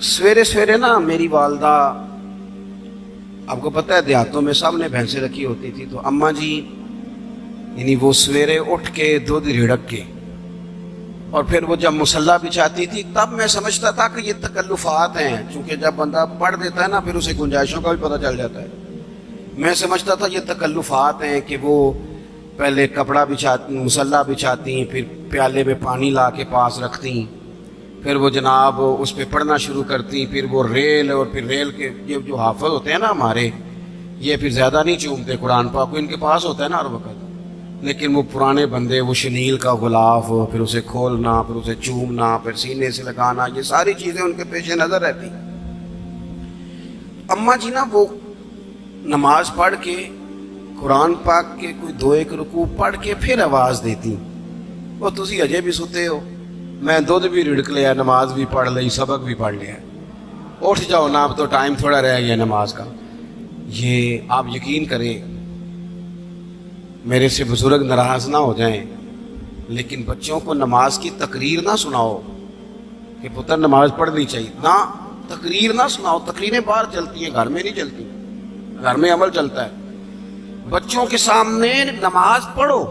سویرے سویرے نا میری والدہ، آپ کو پتہ ہے دیہاتوں میں سب نے بھینسیں رکھی ہوتی تھی، تو اماں جی یعنی وہ سویرے اٹھ کے دودھ رڑک کے اور پھر وہ جب مصلی بچھاتی تھی، تب میں سمجھتا تھا کہ یہ تکلفات ہیں، چونکہ جب بندہ پڑھ دیتا ہے نا پھر اسے گنجائشوں کا بھی پتہ چل جاتا ہے۔ میں سمجھتا تھا یہ تکلفات ہیں کہ وہ پہلے کپڑا بچھاتی، مصلی بچھاتی، پھر پیالے میں پانی لا کے پاس رکھتی، پھر وہ جناب اس پہ پڑھنا شروع کرتی، پھر وہ ریل، اور پھر ریل کے یہ جو حافظ ہوتے ہیں نا ہمارے، یہ پھر زیادہ نہیں چومتے قرآن پاک کو، ان کے پاس ہوتا ہے نا ہر وقت، لیکن وہ پرانے بندے وہ شنیل کا غلاف، پھر اسے کھولنا، پھر اسے چومنا، پھر سینے سے لگانا، یہ ساری چیزیں ان کے پیش نظر رہتی۔ اماں جی نا وہ نماز پڑھ کے قرآن پاک کے کوئی دو ایک رکوع پڑھ کے پھر آواز دیتی، وہ تسی اجے بھی ستے ہو، میں دودھ بھی رڑک لیا، نماز بھی پڑھ لی، سبق بھی پڑھ لیا، اٹھ جاؤ نا، اب تو ٹائم تھوڑا رہ گیا نماز کا۔ یہ آپ یقین کریں، میرے سے بزرگ ناراض نہ ہو جائیں، لیکن بچوں کو نماز کی تقریر نہ سناؤ کہ پتر نماز پڑھنی چاہیے، نہ تقریر نہ سناؤ، تقریریں باہر چلتی ہیں، گھر میں نہیں چلتی، گھر میں عمل چلتا ہے۔ بچوں کے سامنے نماز پڑھو،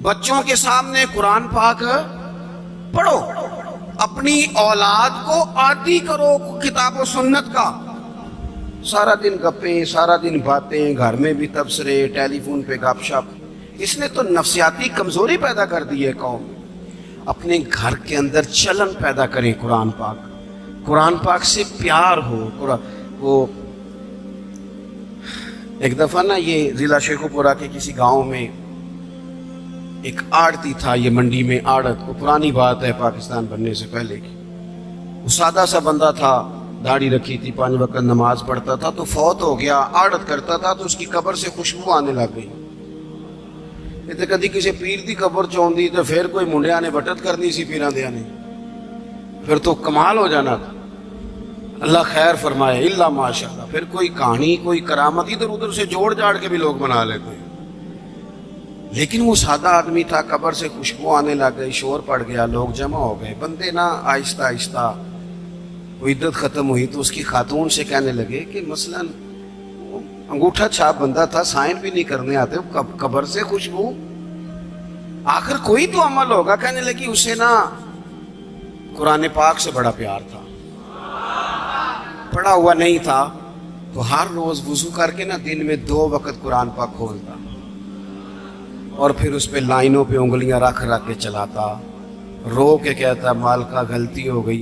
بچوں کے سامنے قرآن پاک پڑھو، اپنی اولاد کو عادی کرو کتاب و سنت کا۔ سارا دن گپیں، سارا دن باتیں، گھر میں بھی تبصرے، ٹیلی فون پہ گپ شپ، اس نے تو نفسیاتی کمزوری پیدا کر دی ہے قوم۔ اپنے گھر کے اندر چلن پیدا کریں، قرآن پاک سے پیار ہو۔ وہ ایک دفعہ نا یہ ضلع شیخوپورہ کے کسی گاؤں میں ایک آڑتی تھا، یہ منڈی میں آڑت، وہ پرانی بات ہے پاکستان بننے سے پہلے کی، وہ سادہ سا بندہ تھا، داڑھی رکھی تھی، 5 وقت نماز پڑھتا تھا، تو فوت ہو گیا، آڑت کرتا تھا، تو اس کی قبر سے خوشبو آنے لگ گئی۔ یہ تو کدی کسی پیر دی قبر چوندی تو پھر کوئی منڈیا نے بٹت کرنی سی پیراں دیاں نے، پھر تو کمال ہو جانا تھا۔ اللہ خیر فرمائے، اللہ ماشاءاللہ، پھر کوئی کہانی، کوئی کرامت ادھر ادھر سے جوڑ جاڑ کے بھی لوگ بنا لیتے ہیں، لیکن وہ سادہ آدمی تھا، قبر سے خوشبو آنے لگ گئی، شور پڑ گیا، لوگ جمع ہو گئے، بندے نا آہستہ آہستہ وہ عدت ختم ہوئی تو اس کی خاتون سے کہنے لگے کہ مثلا انگوٹھا چھاپ بندہ تھا، سائن بھی نہیں کرنے آتے، قبر سے خوشبو، آخر کوئی تو عمل ہوگا۔ کہنے لگی اسے نا قرآن پاک سے بڑا پیار تھا، پڑھا ہوا نہیں تھا، تو ہر روز وضو کر کے نا دن میں 2 وقت قرآن پاک کھولتا اور پھر اس پہ لائنوں پہ انگلیاں رکھ کے چلاتا، رو کے کہتا مالکا غلطی ہو گئی۔